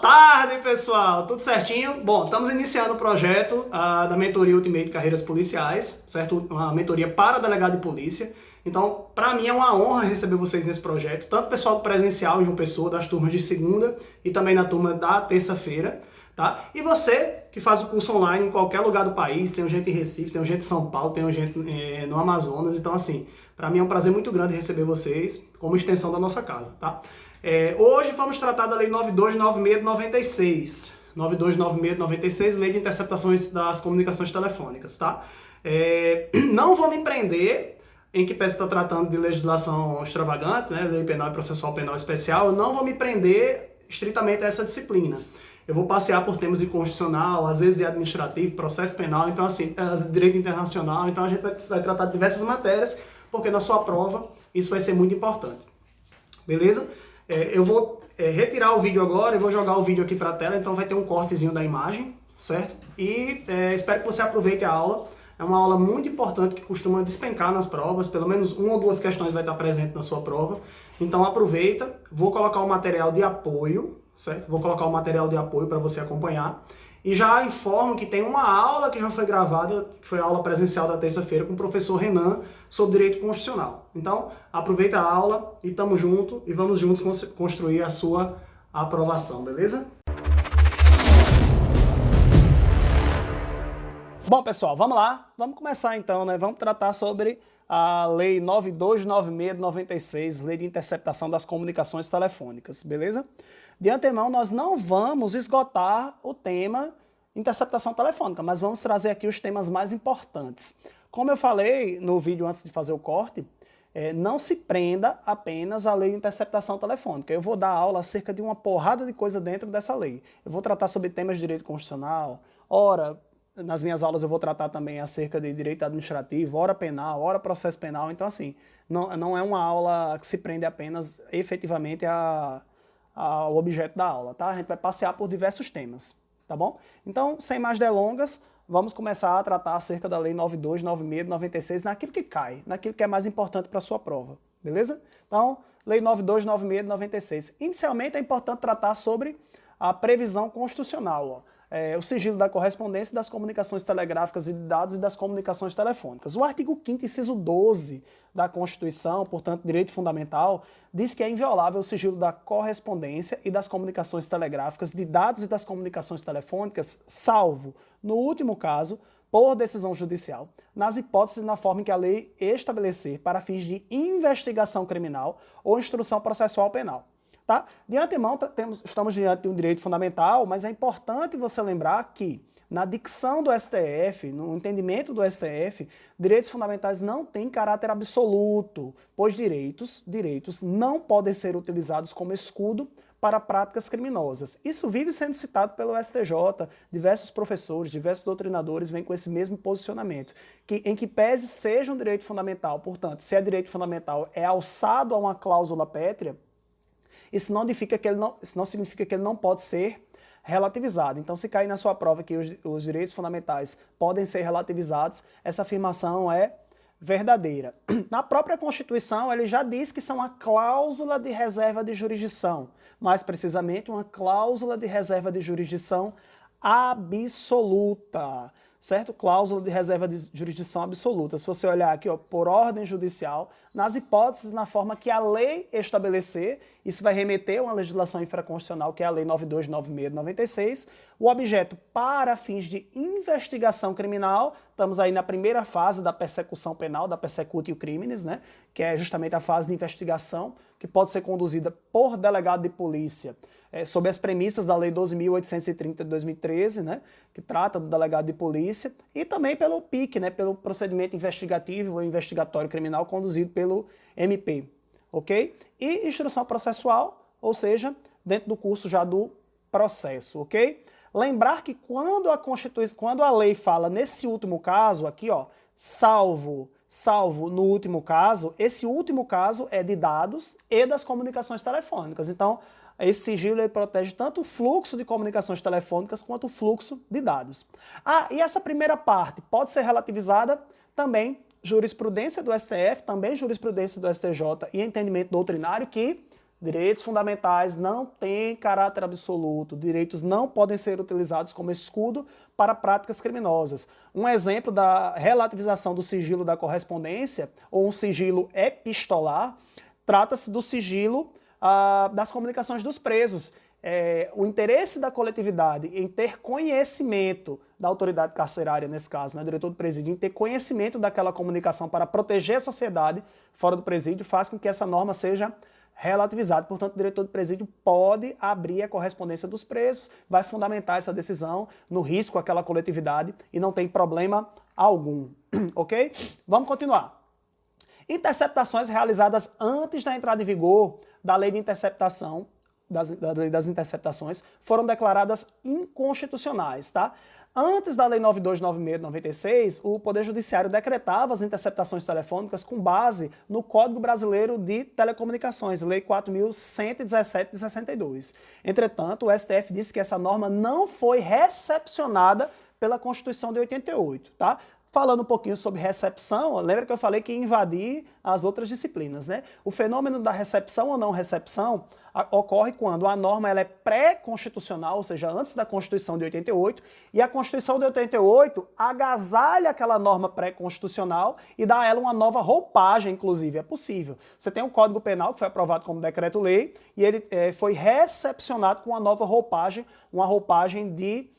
tarde, pessoal! Tudo certinho? Bom, estamos iniciando o projeto da Mentoria Ultimate Carreiras Policiais, certo? Uma mentoria para delegado de polícia. Então, para mim é uma honra receber vocês nesse projeto, tanto o pessoal do presencial em João Pessoa, das turmas de segunda e também na turma da terça-feira, tá? E você que faz o curso online em qualquer lugar do país, tem gente em Recife, tem gente em São Paulo, tem gente no Amazonas, então assim, para mim é um prazer muito grande receber vocês como extensão da nossa casa, tá? Hoje vamos tratar da Lei 9296/96. 9296/96, Lei de Interceptações das Comunicações Telefônicas, tá? Não vou me prender em que peça está tratando de legislação extravagante, né, Lei Penal e Processual Penal Especial, eu não vou me prender estritamente a essa disciplina. Eu vou passear por temas de constitucional, às vezes de administrativo, processo penal, então assim, direito internacional, então a gente vai tratar de diversas matérias, porque na sua prova isso vai ser muito importante. Beleza? Eu vou retirar o vídeo agora e vou jogar o vídeo aqui para a tela, então vai ter um cortezinho da imagem, certo? E espero que você aproveite a aula. É uma aula muito importante que costuma despencar nas provas, pelo menos uma ou duas questões vai estar presente na sua prova. Então aproveita, vou colocar o material de apoio, certo? Vou colocar o material de apoio para você acompanhar. E já informo que tem uma aula que já foi gravada, que foi a aula presencial da terça-feira com o professor Renan sobre direito constitucional. Então aproveita a aula e tamo junto e vamos juntos construir a sua aprovação, beleza? Bom, pessoal, vamos lá. Vamos começar então, né? Vamos tratar sobre a Lei 9296/96, Lei de Interceptação das Comunicações Telefônicas, beleza? De antemão, nós não vamos esgotar o tema interceptação telefônica, mas vamos trazer aqui os temas mais importantes. Como eu falei no vídeo antes de fazer o corte, não se prenda apenas à Lei de Interceptação Telefônica. Eu vou dar aula acerca de uma porrada de coisa dentro dessa lei. Eu vou tratar sobre temas de direito constitucional, nas minhas aulas eu vou tratar também acerca de direito administrativo, hora penal, hora processo penal. Então, assim, não é uma aula que se prende apenas efetivamente ao objeto da aula, tá? A gente vai passear por diversos temas, tá bom? Então, sem mais delongas, vamos começar a tratar acerca da Lei 9296/96 naquilo que cai, naquilo que é mais importante para a sua prova, beleza? Então, Lei 9296/96. Inicialmente, é importante tratar sobre a previsão constitucional, ó. O sigilo da correspondência, das comunicações telegráficas e de dados e das comunicações telefônicas. O artigo 5º, inciso 12 da Constituição, portanto, direito fundamental, diz que é inviolável o sigilo da correspondência e das comunicações telegráficas, de dados e das comunicações telefônicas, salvo, no último caso, por decisão judicial, nas hipóteses e na forma em que a lei estabelecer para fins de investigação criminal ou instrução processual penal. Tá? De antemão, estamos diante de um direito fundamental, mas é importante você lembrar que, na dicção do STF, no entendimento do STF, direitos fundamentais não têm caráter absoluto, pois direitos não podem ser utilizados como escudo para práticas criminosas. Isso vive sendo citado pelo STJ, diversos professores, diversos doutrinadores vêm com esse mesmo posicionamento, em que pese seja um direito fundamental, portanto, se é direito fundamental é alçado a uma cláusula pétrea, isso não significa que ele não pode ser relativizado. Então, se cair na sua prova que os direitos fundamentais podem ser relativizados, essa afirmação é verdadeira. Na própria Constituição, ele já diz que são uma cláusula de reserva de jurisdição, mais precisamente uma cláusula de reserva de jurisdição absoluta. Certo? Cláusula de reserva de jurisdição absoluta. Se você olhar aqui, ó, por ordem judicial, nas hipóteses, na forma que a lei estabelecer, isso vai remeter a uma legislação infraconstitucional, que é a Lei 9296/96, o objeto para fins de investigação criminal, estamos aí na primeira fase da persecução penal, da persecutio criminis, né, que é justamente a fase de investigação, que pode ser conduzida por delegado de polícia, sob as premissas da Lei 12.830 de 2013, né, que trata do delegado de polícia, e também pelo PIC, né, pelo procedimento investigativo ou investigatório criminal conduzido pelo MP, ok? E instrução processual, ou seja, dentro do curso já do processo, ok? Lembrar que quando a lei fala nesse último caso aqui, ó, salvo no último caso, esse último caso é de dados e das comunicações telefônicas. Então, esse sigilo ele protege tanto o fluxo de comunicações telefônicas quanto o fluxo de dados. E essa primeira parte pode ser relativizada também jurisprudência do STF, também jurisprudência do STJ e entendimento doutrinário que Direitos fundamentais não têm caráter absoluto. Direitos não podem ser utilizados como escudo para práticas criminosas. Um exemplo da relativização do sigilo da correspondência, ou um sigilo epistolar, trata-se do sigilo das comunicações dos presos. O interesse da coletividade em ter conhecimento da autoridade carcerária, nesse caso, né, diretor do presídio, em ter conhecimento daquela comunicação para proteger a sociedade fora do presídio, faz com que essa norma seja relativizada. Portanto, o diretor do presídio pode abrir a correspondência dos presos, vai fundamentar essa decisão no risco àquela coletividade e não tem problema algum. Ok? Vamos continuar. Interceptações realizadas antes da entrada em vigor da lei de interceptação, das interceptações, foram declaradas inconstitucionais, tá? Antes da Lei 9296 de 96, o Poder Judiciário decretava as interceptações telefônicas com base no Código Brasileiro de Telecomunicações, Lei 4.117 de 62. Entretanto, o STF disse que essa norma não foi recepcionada pela Constituição de 88, tá? Falando um pouquinho sobre recepção, lembra que eu falei que ia invadir as outras disciplinas, né? O fenômeno da recepção ou não recepção ocorre quando a norma ela é pré-constitucional, ou seja, antes da Constituição de 88, e a Constituição de 88 agasalha aquela norma pré-constitucional e dá a ela uma nova roupagem, inclusive, é possível. Você tem um Código Penal que foi aprovado como decreto-lei e ele foi recepcionado com uma nova roupagem, uma roupagem de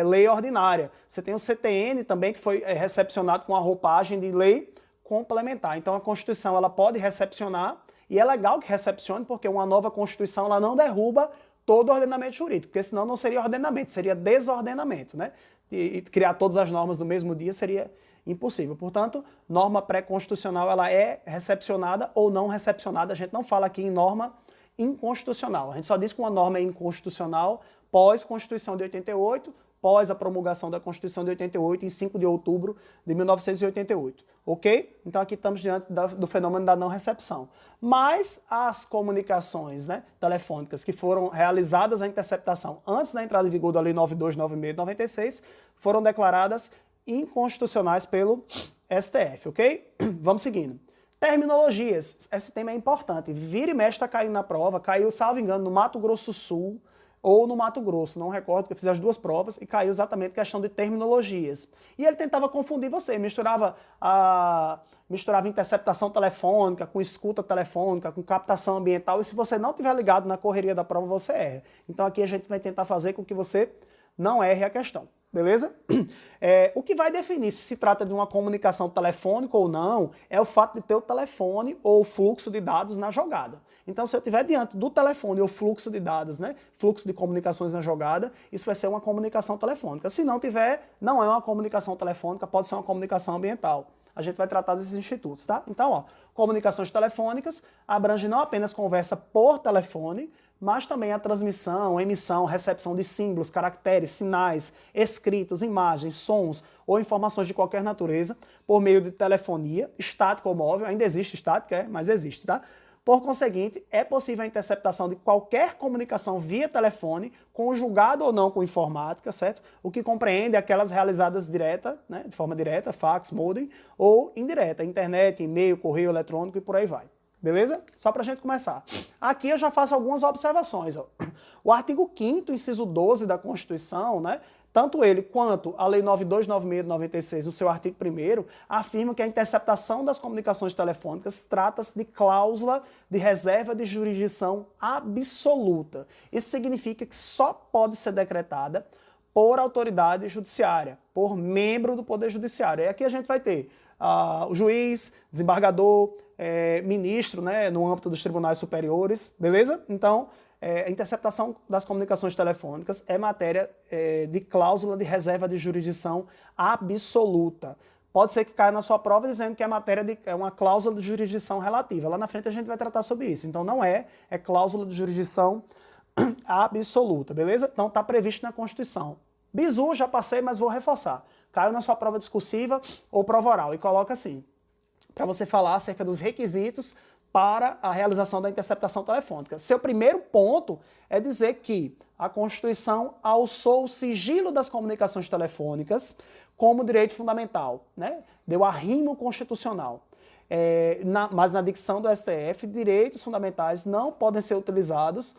lei ordinária. Você tem o CTN também, que foi recepcionado com a roupagem de lei complementar. Então a Constituição ela pode recepcionar, e é legal que recepcione, porque uma nova Constituição ela não derruba todo o ordenamento jurídico, porque senão não seria ordenamento, seria desordenamento, né? E criar todas as normas no mesmo dia seria impossível. Portanto, norma pré-constitucional ela é recepcionada ou não recepcionada. A gente não fala aqui em norma inconstitucional. A gente só diz que uma norma é inconstitucional pós-Constituição de 88, pós a promulgação da Constituição de 88, em 5 de outubro de 1988. Ok? Então aqui estamos diante do fenômeno da não recepção. Mas as comunicações, né, telefônicas que foram realizadas a interceptação antes da entrada em vigor da Lei 9296 de 96 foram declaradas inconstitucionais pelo STF, ok? Vamos seguindo. Terminologias. Esse tema é importante. Vira e mexe está caindo na prova. Caiu, salvo engano, no Mato Grosso Sul ou no Mato Grosso, não recordo, porque eu fiz as duas provas e caiu exatamente questão de terminologias. E ele tentava confundir você, misturava interceptação telefônica com escuta telefônica, com captação ambiental, e se você não tiver ligado na correria da prova, você erra. Então aqui a gente vai tentar fazer com que você não erre a questão. Beleza? O que vai definir se trata de uma comunicação telefônica ou não é o fato de ter o telefone ou o fluxo de dados na jogada. Então, se eu estiver diante do telefone ou fluxo de dados, né, fluxo de comunicações na jogada, isso vai ser uma comunicação telefônica. Se não tiver, não é uma comunicação telefônica, pode ser uma comunicação ambiental. A gente vai tratar desses institutos, tá? Então, ó, comunicações telefônicas abrange não apenas conversa por telefone, mas também a transmissão, emissão, recepção de símbolos, caracteres, sinais, escritos, imagens, sons ou informações de qualquer natureza por meio de telefonia, estática ou móvel. Ainda existe estática, mas existe, tá? Por conseguinte, é possível a interceptação de qualquer comunicação via telefone, conjugado ou não com informática, certo? O que compreende aquelas realizadas direta, né, de forma direta, fax, modem, ou indireta, internet, e-mail, correio eletrônico e por aí vai. Beleza? Só para a gente começar. Aqui eu já faço algumas observações. Ó. O artigo 5º, inciso 12 da Constituição, né, tanto ele quanto a Lei 9296 de 96, no seu artigo 1º, afirmam que a interceptação das comunicações telefônicas trata-se de cláusula de reserva de jurisdição absoluta. Isso significa que só pode ser decretada por autoridade judiciária, por membro do Poder Judiciário. E aqui a gente vai ter o juiz, desembargador, ministro, né, no âmbito dos tribunais superiores, beleza? Então, a interceptação das comunicações telefônicas é matéria de cláusula de reserva de jurisdição absoluta. Pode ser que caia na sua prova dizendo que é uma cláusula de jurisdição relativa. Lá na frente a gente vai tratar sobre isso. Então não é cláusula de jurisdição absoluta, beleza? Então está previsto na Constituição. Bizu, já passei, mas vou reforçar. Caiu na sua prova discursiva ou prova oral e coloca assim, para você falar acerca dos requisitos para a realização da interceptação telefônica. Seu primeiro ponto é dizer que a Constituição alçou o sigilo das comunicações telefônicas como direito fundamental, né? Deu arrimo constitucional. mas na dicção do STF, direitos fundamentais não podem ser utilizados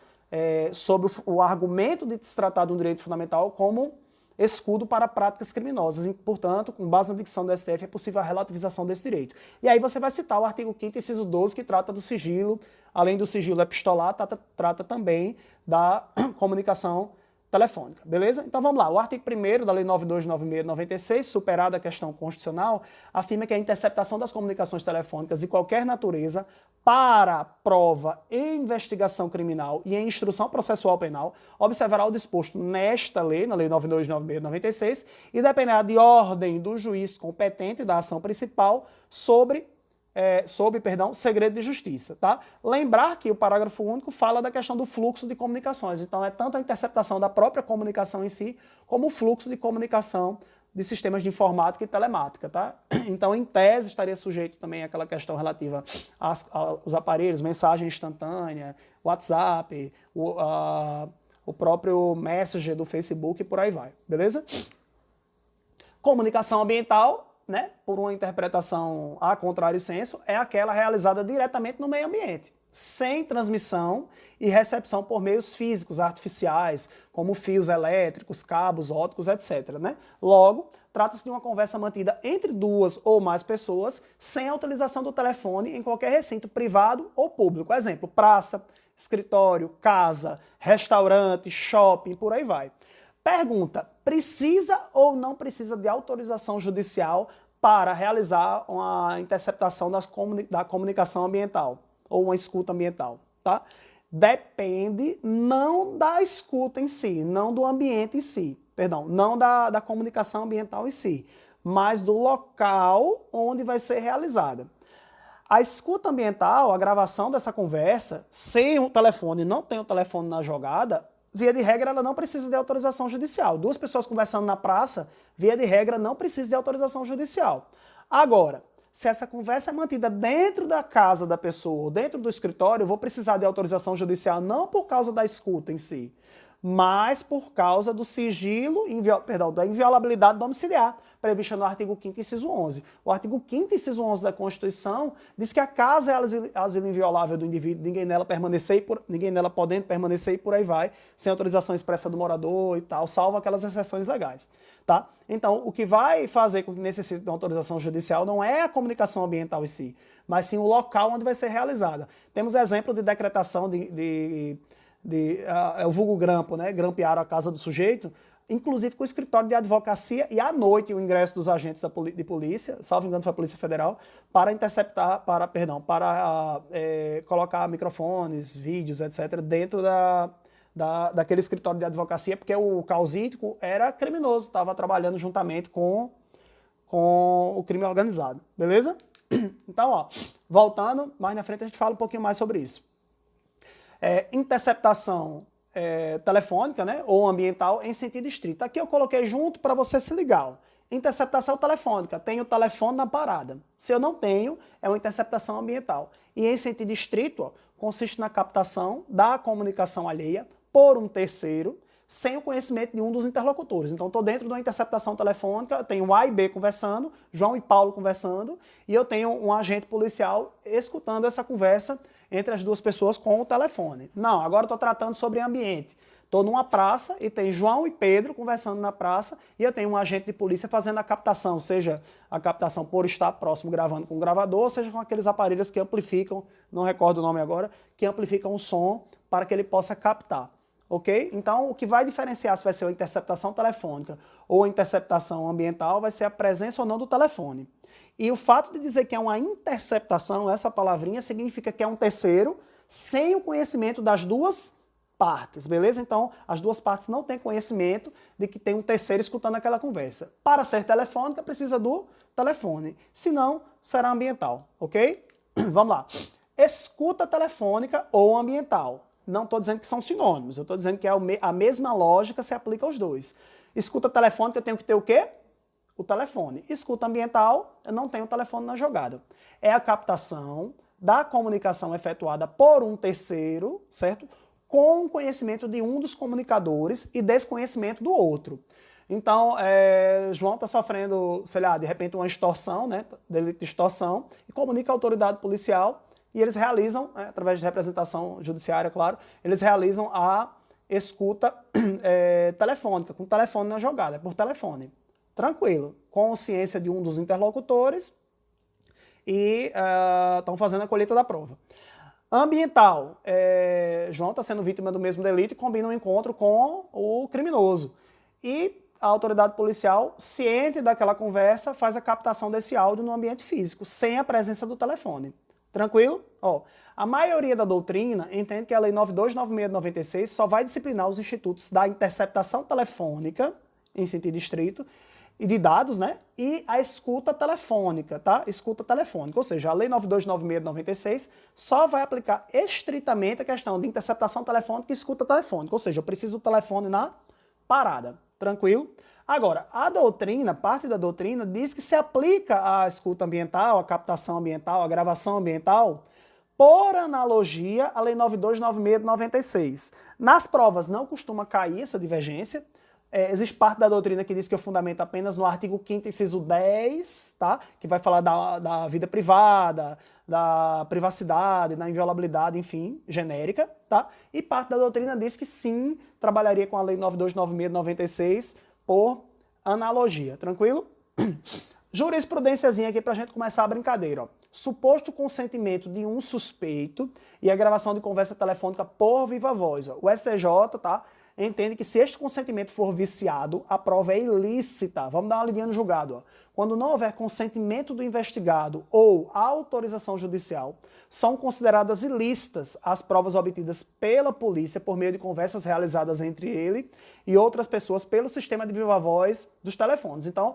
sob o argumento de se tratar de um direito fundamental como escudo para práticas criminosas. E, portanto, com base na dicção do STF, é possível a relativização desse direito. E aí você vai citar o artigo 5º, inciso 12, que trata do sigilo, além do sigilo epistolar, trata também da comunicação telefônica, beleza? Então vamos lá, o artigo 1º da Lei 9296/96, superada a questão constitucional, afirma que a interceptação das comunicações telefônicas de qualquer natureza para prova em investigação criminal e em instrução processual penal observará o disposto nesta lei, na Lei 9296/96, e dependerá de ordem do juiz competente da ação principal sob segredo de justiça, tá? Lembrar que o parágrafo único fala da questão do fluxo de comunicações, então é tanto a interceptação da própria comunicação em si, como o fluxo de comunicação de sistemas de informática e telemática, tá? Então, em tese, estaria sujeito também àquela questão relativa aos aparelhos, mensagem instantânea, WhatsApp, o próprio Messenger do Facebook e por aí vai, beleza? Comunicação ambiental, né, por uma interpretação a contrário senso, é aquela realizada diretamente no meio ambiente, sem transmissão e recepção por meios físicos, artificiais, como fios elétricos, cabos ópticos, etc. Né? Logo, trata-se de uma conversa mantida entre duas ou mais pessoas, sem a utilização do telefone em qualquer recinto privado ou público. Exemplo, praça, escritório, casa, restaurante, shopping, por aí vai. Pergunta, precisa ou não precisa de autorização judicial para realizar uma interceptação da comunicação ambiental ou uma escuta ambiental, tá? Depende não da escuta em si, não do ambiente em si, perdão, não da comunicação ambiental em si, mas do local onde vai ser realizada. A escuta ambiental, a gravação dessa conversa, sem o telefone, não tem o telefone na jogada, via de regra, ela não precisa de autorização judicial. Duas pessoas conversando na praça, via de regra, não precisa de autorização judicial. Agora, se essa conversa é mantida dentro da casa da pessoa ou dentro do escritório, eu vou precisar de autorização judicial não por causa da escuta em si, mas por causa do sigilo, da inviolabilidade domiciliar, prevista no artigo 5º, inciso 11. O artigo 5º, inciso 11 da Constituição diz que a casa é asilo inviolável do indivíduo, ninguém nela podendo permanecer e por aí vai, sem autorização expressa do morador e tal, salvo aquelas exceções legais. Tá? Então, o que vai fazer com que necessite de uma autorização judicial não é a comunicação ambiental em si, mas sim o local onde vai ser realizada. Temos exemplo de decretação é o vulgo grampo, né? Grampearam a casa do sujeito, inclusive com o escritório de advocacia e à noite o ingresso dos agentes de polícia, salvo engano foi a Polícia Federal, para interceptar, colocar microfones, vídeos, etc., dentro daquele escritório de advocacia, porque o causídico era criminoso, estava trabalhando juntamente com o crime organizado, beleza? Então, ó, voltando, mais na frente a gente fala um pouquinho mais sobre isso. Interceptação telefônica, né, ou ambiental em sentido estrito. Aqui eu coloquei junto para você se ligar. Ó. Interceptação telefônica, tenho o telefone na parada. Se eu não tenho, é uma interceptação ambiental. E em sentido estrito, ó, consiste na captação da comunicação alheia por um terceiro, sem o conhecimento de um dos interlocutores. Então, estou dentro de uma interceptação telefônica, eu tenho A e B conversando, João e Paulo conversando, e eu tenho um agente policial escutando essa conversa entre as duas pessoas com o telefone. Não, agora estou tratando sobre ambiente. Estou numa praça e tem João e Pedro conversando na praça e eu tenho um agente de polícia fazendo a captação, seja a captação por estar próximo gravando com o gravador, seja com aqueles aparelhos que amplificam, não recordo o nome agora, que amplificam o som para que ele possa captar. Ok? Então, o que vai diferenciar se vai ser uma interceptação telefônica ou a interceptação ambiental vai ser a presença ou não do telefone. E o fato de dizer que é uma interceptação, essa palavrinha, significa que é um terceiro sem o conhecimento das duas partes, beleza? Então, as duas partes não têm conhecimento de que tem um terceiro escutando aquela conversa. Para ser telefônica, precisa do telefone. Se não, será ambiental, ok? Vamos lá. Escuta telefônica ou ambiental. Não estou dizendo que são sinônimos, eu estou dizendo que a mesma lógica se aplica aos dois. Escuta telefônica, eu tenho que ter o quê? O telefone. Escuta ambiental, eu não tenho o telefone na jogada. É a captação da comunicação efetuada por um terceiro, certo? Com conhecimento de um dos comunicadores e desconhecimento do outro. Então, João está sofrendo, sei lá, de repente uma extorsão, né, delito de extorsão, e comunica à autoridade policial e eles realizam, através de representação judiciária, claro, eles realizam a escuta telefônica, com o telefone na jogada, por telefone. Tranquilo, com ciência de um dos interlocutores e estão fazendo a colheita da prova. Ambiental, João está sendo vítima do mesmo delito e combina um encontro com o criminoso. E a autoridade policial, ciente daquela conversa, faz a captação desse áudio no ambiente físico, sem a presença do telefone. Tranquilo? Ó, a maioria da doutrina entende que a Lei 9296/96 só vai disciplinar os institutos da interceptação telefônica, em sentido estrito, e de dados, né? E a escuta telefônica, tá? Escuta telefônica, ou seja, a Lei 9296/96 só vai aplicar estritamente a questão de interceptação telefônica e escuta telefônica, ou seja, eu preciso do telefone na parada. Tranquilo? Agora, a doutrina, parte da doutrina, diz que se aplica a escuta ambiental, a captação ambiental, a gravação ambiental, por analogia à Lei 9296/96. Nas provas não costuma cair essa divergência. Existe parte da doutrina que diz que eu fundamento apenas no artigo 5º, inciso 10, tá? Que vai falar da vida privada, da privacidade, da inviolabilidade, enfim, genérica, tá? E parte da doutrina diz que sim, trabalharia com a Lei 9296/96 por analogia, tranquilo? Jurisprudênciazinha aqui pra gente começar a brincadeira, ó. Suposto consentimento de um suspeito e a gravação de conversa telefônica por viva voz, ó. O STJ, tá? Entende que se este consentimento for viciado, a prova é ilícita. Vamos dar uma lidinha no julgado. Ó. Quando não houver consentimento do investigado ou autorização judicial, são consideradas ilícitas as provas obtidas pela polícia por meio de conversas realizadas entre ele e outras pessoas pelo sistema de viva voz dos telefones. Então,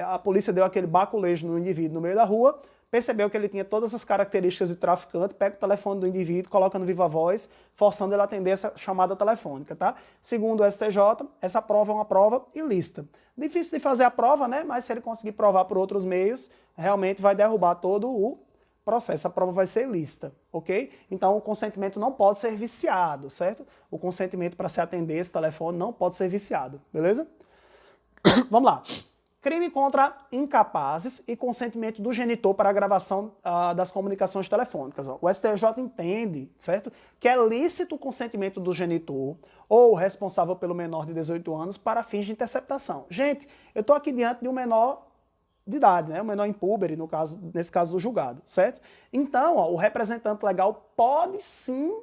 a polícia deu aquele baculejo no indivíduo no meio da rua, percebeu que ele tinha todas as características de traficante, pega o telefone do indivíduo, coloca no viva voz, forçando ele a atender essa chamada telefônica, tá? Segundo o STJ, essa prova é uma prova ilícita. Difícil de fazer a prova, né? Mas se ele conseguir provar por outros meios, realmente vai derrubar todo o processo. A prova vai ser ilícita, ok? Então o consentimento não pode ser viciado, certo? O consentimento para se atender esse telefone não pode ser viciado, beleza? Vamos lá. Crime contra incapazes e consentimento do genitor para a gravação das comunicações telefônicas. Ó. O STJ entende, certo, que é lícito o consentimento do genitor ou responsável pelo menor de 18 anos para fins de interceptação. Gente, eu estou aqui diante de um menor de idade, né, um menor impúber, nesse caso do julgado, certo? Então, ó, o representante legal pode sim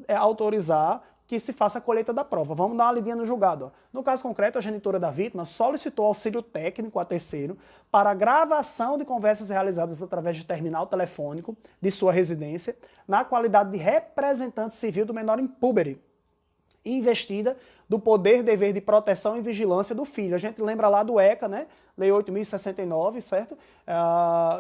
autorizar que se faça a colheita da prova. Vamos dar uma lidinha no julgado. Ó. No caso concreto, a genitora da vítima solicitou auxílio técnico a terceiro para a gravação de conversas realizadas através de terminal telefônico de sua residência, na qualidade de representante civil do menor impúbere, investida do poder dever de proteção e vigilância do filho. A gente lembra lá do ECA, né? Lei 8.069, certo?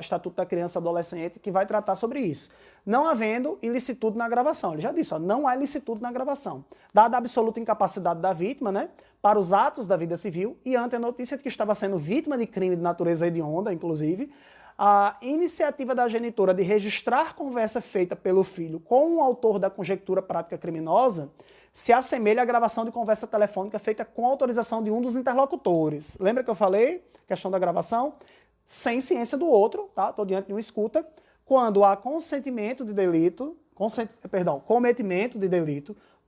Estatuto da Criança e Adolescente, que vai tratar sobre isso. Não havendo ilicitude na gravação. Ele já disse, ó, não há ilicitude na gravação. Dada a absoluta incapacidade da vítima, né, para os atos da vida civil e ante a notícia de que estava sendo vítima de crime de natureza hedionda, inclusive, a iniciativa da genitora de registrar conversa feita pelo filho com o autor da conjectura prática criminosa se assemelha à gravação de conversa telefônica feita com autorização de um dos interlocutores. Lembra que eu falei? Questão da gravação? Sem ciência do outro, tá? Estou diante de uma escuta. Quando há cometimento de delito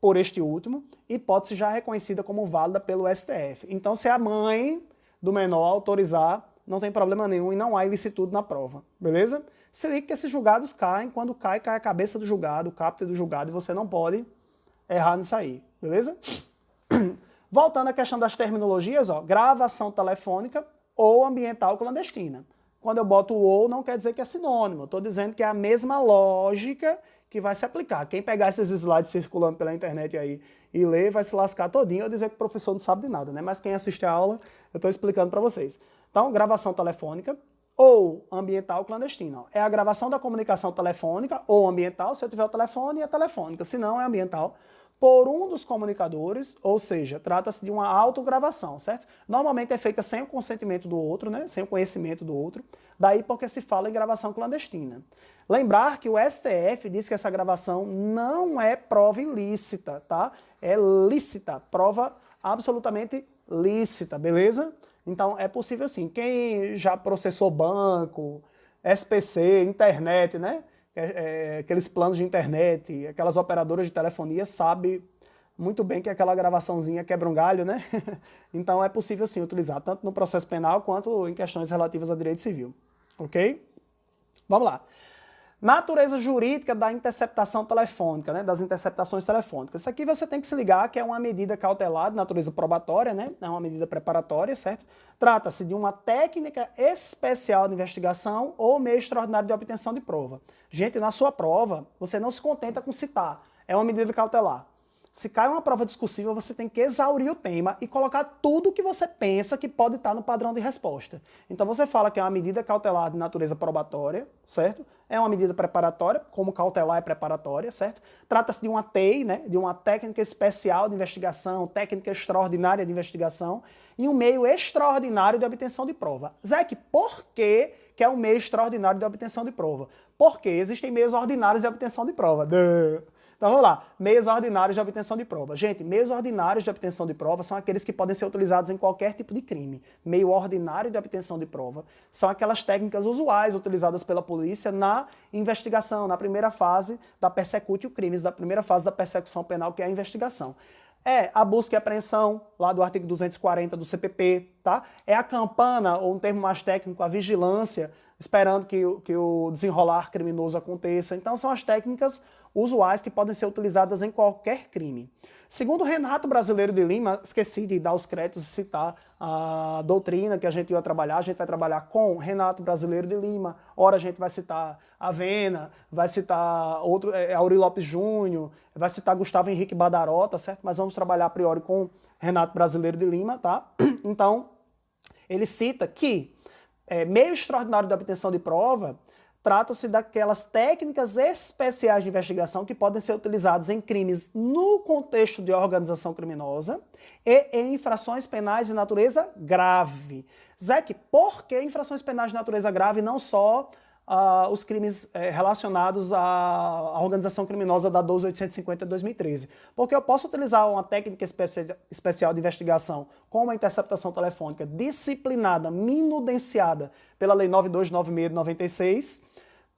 por este último, hipótese já reconhecida como válida pelo STF. Então, se a mãe do menor autorizar, não tem problema nenhum e não há ilicitude na prova, beleza? Se liga que esses julgados caem, quando cai a cabeça do julgado, o caput do julgado, e você não pode errar nisso aí, beleza? Voltando à questão das terminologias, ó, gravação telefônica ou ambiental clandestina. Quando eu boto o ou, não quer dizer que é sinônimo. Estou dizendo que é a mesma lógica que vai se aplicar. Quem pegar esses slides circulando pela internet aí e ler, vai se lascar todinho ou dizer que o professor não sabe de nada, né? Mas quem assiste a aula, eu estou explicando para vocês. Então, gravação telefônica ou ambiental clandestina. É a gravação da comunicação telefônica ou ambiental, se eu tiver o telefone, é telefônica. Se não, é ambiental, por um dos comunicadores, ou seja, trata-se de uma autogravação, certo? Normalmente é feita sem o consentimento do outro, né? Sem o conhecimento do outro, daí porque se fala em gravação clandestina. Lembrar que o STF diz que essa gravação não é prova ilícita, tá? É lícita, prova absolutamente lícita, beleza? Então é possível sim. Quem já processou banco, SPC, internet, né? Aqueles planos de internet, aquelas operadoras de telefonia, sabe muito bem que aquela gravaçãozinha quebra um galho, né? Então é possível sim utilizar, tanto no processo penal quanto em questões relativas a direito civil. Ok? Vamos lá. Natureza jurídica da interceptação telefônica, né, das interceptações telefônicas. Isso aqui você tem que se ligar que é uma medida cautelar de natureza probatória, né, é uma medida preparatória, certo? Trata-se de uma técnica especial de investigação ou meio extraordinário de obtenção de prova. Gente, na sua prova, você não se contenta com citar, é uma medida cautelar. Se cai uma prova discursiva, você tem que exaurir o tema e colocar tudo o que você pensa que pode estar no padrão de resposta. Então você fala que é uma medida cautelar de natureza probatória, certo? É uma medida preparatória, como cautelar é preparatória, certo? Trata-se de uma TEI, né? De uma técnica especial de investigação, técnica extraordinária de investigação e um meio extraordinário de obtenção de prova. Zeke, por que é um meio extraordinário de obtenção de prova? Porque existem meios ordinários de obtenção de prova. Então vamos lá, meios ordinários de obtenção de prova. Gente, meios ordinários de obtenção de prova são aqueles que podem ser utilizados em qualquer tipo de crime. Meio ordinário de obtenção de prova são aquelas técnicas usuais utilizadas pela polícia na investigação, na primeira fase da persecutio crimes, da primeira fase da persecução penal, que é a investigação. É a busca e apreensão, lá do artigo 240 do CPP, tá? É a campana, ou um termo mais técnico, a vigilância, esperando que o desenrolar criminoso aconteça. Então são as técnicas usuais que podem ser utilizadas em qualquer crime. Segundo Renato Brasileiro de Lima, esqueci de dar os créditos e citar a doutrina que a gente vai trabalhar com Renato Brasileiro de Lima, ora a gente vai citar Avena, vai citar Auri Lopes Júnior, vai citar Gustavo Henrique Badaró, certo? Mas vamos trabalhar a priori com Renato Brasileiro de Lima, tá? Então, ele cita que meio extraordinário de obtenção de prova trata-se daquelas técnicas especiais de investigação que podem ser utilizadas em crimes no contexto de organização criminosa e em infrações penais de natureza grave. Zeke, por que infrações penais de natureza grave, não só os crimes relacionados à organização criminosa da 12.850 de 2013? Porque eu posso utilizar uma técnica especial de investigação como a interceptação telefônica disciplinada, minudenciada pela Lei 9296 de 96,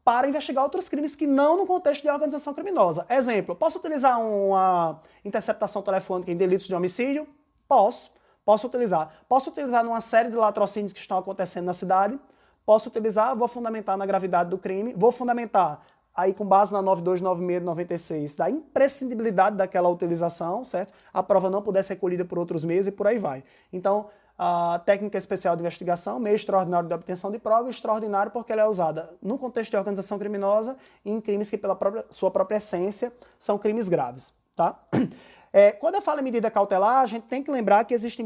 para investigar outros crimes que não no contexto de organização criminosa. Exemplo, posso utilizar uma interceptação telefônica em delitos de homicídio? Posso utilizar. Posso utilizar numa série de latrocínios que estão acontecendo na cidade? Posso utilizar, vou fundamentar na gravidade do crime, vou fundamentar aí com base na 9296 de 96, da imprescindibilidade daquela utilização, certo? A prova não puder ser colhida por outros meios e por aí vai. Então, a técnica especial de investigação, meio extraordinário de obtenção de prova, extraordinário porque ela é usada no contexto de organização criminosa e em crimes que pela sua própria essência são crimes graves, tá? Quando eu falo em medida cautelar, a gente tem que lembrar que existem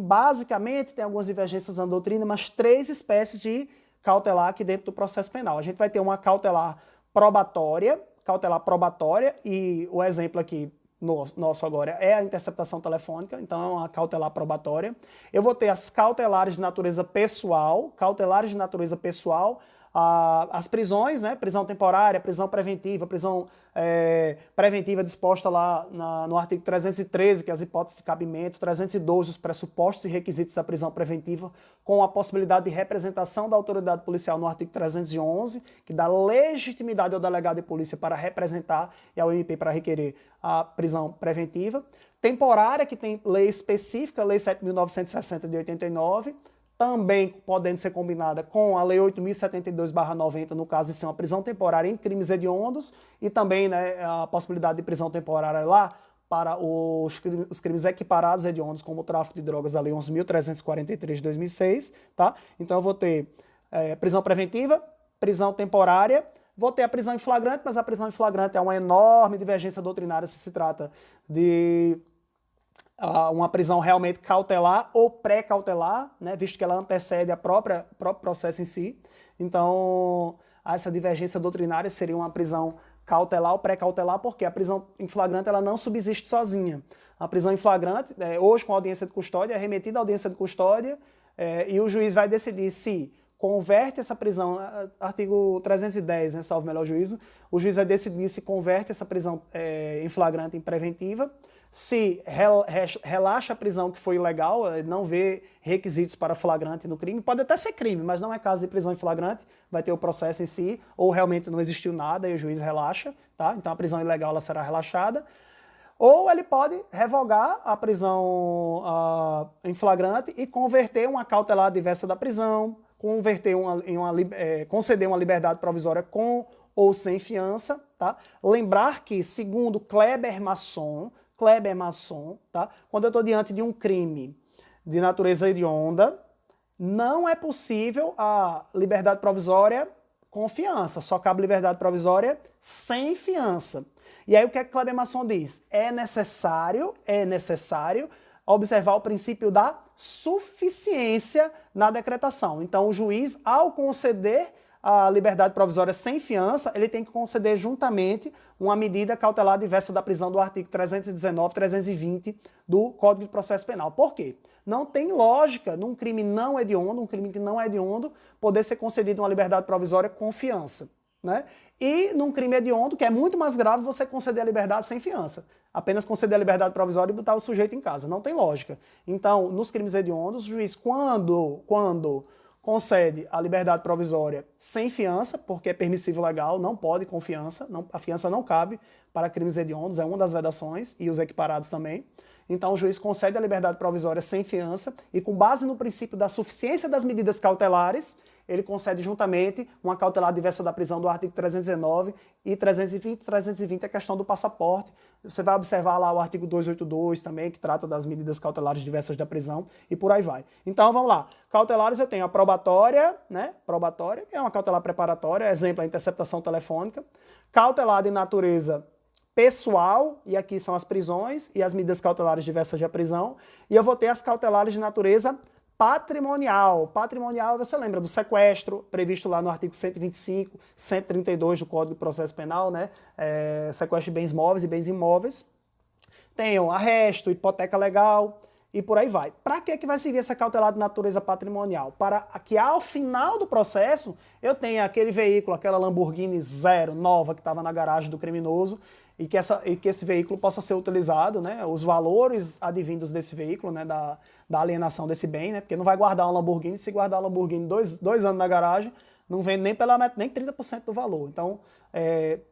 tem algumas divergências na doutrina, mas 3 espécies de cautelar aqui dentro do processo penal. A gente vai ter uma cautelar probatória, e o exemplo aqui nosso agora é a interceptação telefônica, então é uma cautelar probatória. Eu vou ter as cautelares de natureza pessoal, as prisões, né, prisão temporária, prisão preventiva disposta lá no artigo 313, que é as hipóteses de cabimento, 312, os pressupostos e requisitos da prisão preventiva, com a possibilidade de representação da autoridade policial no artigo 311, que dá legitimidade ao delegado de polícia para representar e ao MP para requerer a prisão preventiva. Temporária, que tem lei específica, Lei 7.960 de 89, também podendo ser combinada com a Lei 8.072/90, no caso de ser uma prisão temporária em crimes hediondos, e também, né, a possibilidade de prisão temporária lá para os crimes equiparados hediondos, como o tráfico de drogas da Lei 11.343 de 2006, tá? Então eu vou ter prisão preventiva, prisão temporária, vou ter a prisão em flagrante, mas a prisão em flagrante é uma enorme divergência doutrinária se trata de uma prisão realmente cautelar ou pré-cautelar, né, visto que ela antecede o próprio processo em si. Então, essa divergência doutrinária seria uma prisão cautelar ou pré-cautelar, porque a prisão em flagrante ela não subsiste sozinha. A prisão em flagrante, hoje com audiência de custódia, é remetida à audiência de custódia e o juiz vai decidir se converte essa prisão, artigo 310, né, salvo melhor juízo, o juiz vai decidir se converte essa prisão em flagrante em preventiva, se relaxa a prisão que foi ilegal, não vê requisitos para flagrante no crime, pode até ser crime, mas não é caso de prisão em flagrante, vai ter o processo em si, ou realmente não existiu nada e o juiz relaxa, tá? Então a prisão ilegal ela será relaxada. Ou ele pode revogar a prisão em flagrante e converter uma cautelar diversa da prisão, conceder uma liberdade provisória com ou sem fiança, tá? Lembrar que, segundo Kleber Masson, tá? Quando eu estou diante de um crime de natureza hedionda, não é possível a liberdade provisória com fiança, só cabe liberdade provisória sem fiança. E aí o que é que Kleber Masson diz? É necessário observar o princípio da suficiência na decretação. Então o juiz, ao conceder a liberdade provisória sem fiança, ele tem que conceder juntamente uma medida cautelar diversa da prisão do artigo 319, 320 do Código de Processo Penal. Por quê? Não tem lógica num crime não hediondo, um crime que não é hediondo, poder ser concedido uma liberdade provisória com fiança, né? E num crime hediondo, que é muito mais grave, você conceder a liberdade sem fiança. Apenas conceder a liberdade provisória e botar o sujeito em casa. Não tem lógica. Então, nos crimes hediondos, o juiz, quando concede a liberdade provisória sem fiança, porque é permissível legal, não pode com fiança, a fiança não cabe para crimes hediondos, é uma das vedações, e os equiparados também. Então o juiz concede a liberdade provisória sem fiança e com base no princípio da suficiência das medidas cautelares, ele concede juntamente uma cautelar diversa da prisão do artigo 319 e 320. 320 é a questão do passaporte. Você vai observar lá o artigo 282 também, que trata das medidas cautelares diversas da prisão e por aí vai. Então vamos lá. Cautelares eu tenho a probatória, né? Probatória, que é uma cautelar preparatória, exemplo, a interceptação telefônica. Cautelar de natureza pessoal, e aqui são as prisões e as medidas cautelares diversas da prisão. E eu vou ter as cautelares de natureza patrimonial. Patrimonial, você lembra do sequestro, previsto lá no artigo 125, 132 do Código de Processo Penal, né? Sequestro de bens móveis e bens imóveis. Tenho arresto, hipoteca legal e por aí vai. Para que vai servir essa cautelar de natureza patrimonial? Para que ao final do processo eu tenha aquele veículo, aquela Lamborghini zero, nova, que estava na garagem do criminoso, e que esse veículo possa ser utilizado, né, os valores advindos desse veículo, né, da alienação desse bem, né, porque não vai guardar um Lamborghini, se guardar um Lamborghini dois anos na garagem, não vende nem 30% do valor. Então,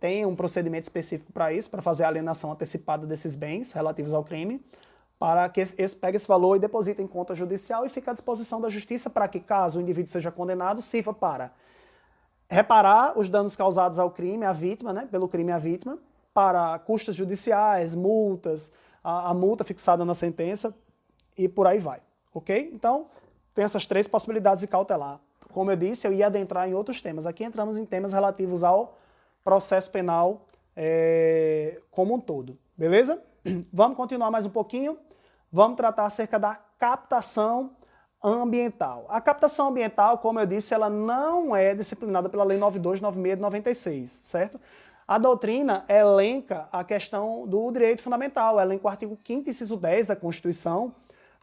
tem um procedimento específico para isso, para fazer a alienação antecipada desses bens relativos ao crime, para que esse pegue esse valor e deposite em conta judicial e fique à disposição da justiça para que, caso o indivíduo seja condenado, sirva para reparar os danos causados ao crime, à vítima, né, pelo crime à vítima, para custas judiciais, multas, a multa fixada na sentença e por aí vai, ok? Então, tem essas três possibilidades de cautelar. Como eu disse, eu ia adentrar em outros temas. Aqui entramos em temas relativos ao processo penal como um todo, beleza? Vamos continuar mais um pouquinho. Vamos tratar acerca da captação ambiental. A captação ambiental, como eu disse, ela não é disciplinada pela Lei 9296 de 96, certo? A doutrina elenca a questão do direito fundamental, elenca o artigo 5º, inciso 10 da Constituição,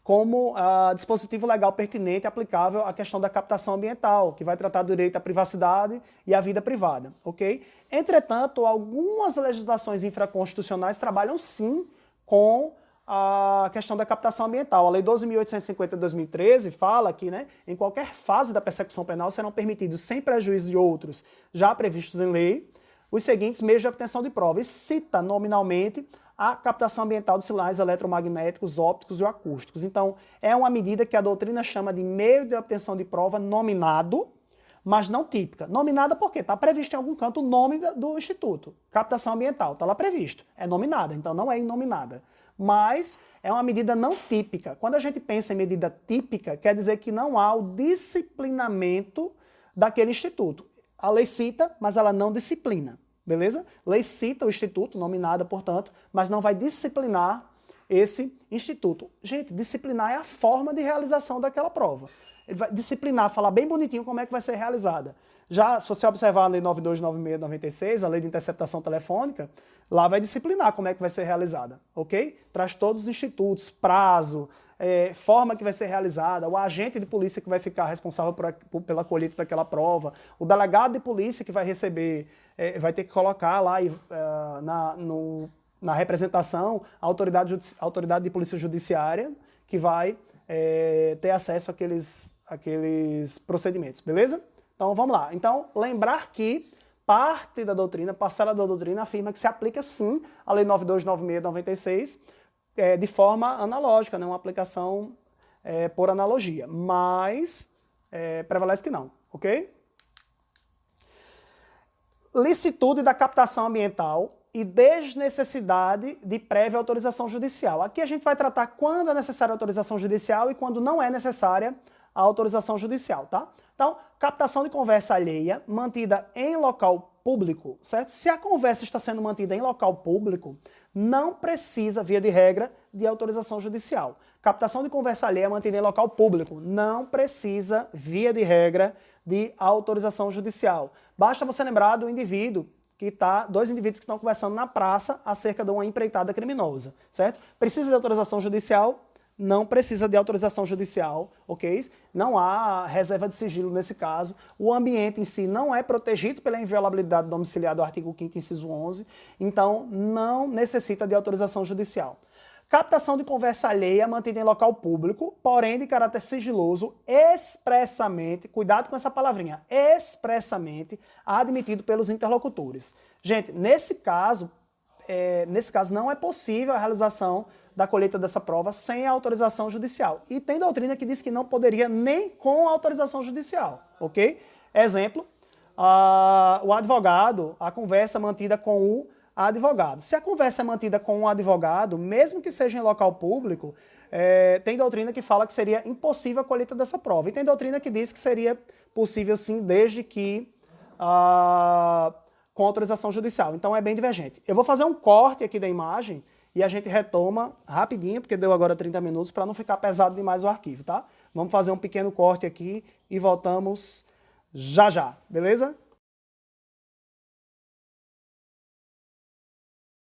como dispositivo legal pertinente e aplicável à questão da captação ambiental, que vai tratar do direito à privacidade e à vida privada, ok? Entretanto, algumas legislações infraconstitucionais trabalham sim com a questão da captação ambiental. A Lei 12.850 de 2013 fala que, né, em qualquer fase da persecução penal serão permitidos, sem prejuízo de outros já previstos em lei, os seguintes meios de obtenção de prova, e cita nominalmente a captação ambiental de sinais eletromagnéticos, ópticos e acústicos. Então, é uma medida que a doutrina chama de meio de obtenção de prova nominado, mas não típica. Nominada por quê? Está previsto em algum canto o nome do instituto. Captação ambiental, está lá previsto. É nominada, então não é inominada. Mas é uma medida não típica. Quando a gente pensa em medida típica, quer dizer que não há o disciplinamento daquele instituto. A lei cita, mas ela não disciplina, beleza? Lei cita o instituto, nominada, portanto, mas não vai disciplinar esse instituto. Gente, disciplinar é a forma de realização daquela prova. Ele vai disciplinar, falar bem bonitinho como é que vai ser realizada. Já, se você observar a Lei 9296 de 96, a Lei de Interceptação Telefônica, lá vai disciplinar como é que vai ser realizada, ok? Traz todos os institutos, prazo, forma que vai ser realizada, o agente de polícia que vai ficar responsável pela colheita daquela prova, o delegado de polícia que vai receber, vai ter que colocar lá na representação a autoridade de polícia judiciária que vai ter acesso àqueles procedimentos, beleza? Então vamos lá. Então, lembrar que parte da doutrina, parcela da doutrina, afirma que se aplica sim a Lei 9296/96 de forma analógica, né? Uma aplicação por analogia, mas prevalece que não, ok? Licitude da captação ambiental e desnecessidade de prévia autorização judicial. Aqui a gente vai tratar quando é necessária a autorização judicial e quando não é necessária a autorização judicial, tá? Então, captação de conversa alheia mantida em local público, certo? Se a conversa está sendo mantida em local público, não precisa, via de regra, de autorização judicial. Captação de conversa alheia mantida em local público, não precisa, via de regra, de autorização judicial. Basta você lembrar do indivíduo dois indivíduos que estão conversando na praça acerca de uma empreitada criminosa, certo? Precisa de autorização judicial? Não precisa de autorização judicial, ok? Não há reserva de sigilo nesse caso. O ambiente em si não é protegido pela inviolabilidade domiciliar do artigo 5º, inciso 11, então não necessita de autorização judicial. Captação de conversa alheia mantida em local público, porém de caráter sigiloso, expressamente, cuidado com essa palavrinha, expressamente admitido pelos interlocutores. Gente, nesse caso não é possível a realização da colheita dessa prova sem a autorização judicial. E tem doutrina que diz que não poderia nem com a autorização judicial, ok? Exemplo, o advogado, a conversa mantida com o advogado. Se a conversa é mantida com um advogado, mesmo que seja em local público, tem doutrina que fala que seria impossível a colheita dessa prova. E tem doutrina que diz que seria possível sim, desde que com autorização judicial. Então é bem divergente. Eu vou fazer um corte aqui da imagem e a gente retoma rapidinho, porque deu agora 30 minutos, para não ficar pesado demais o arquivo, tá? Vamos fazer um pequeno corte aqui e voltamos já já, beleza?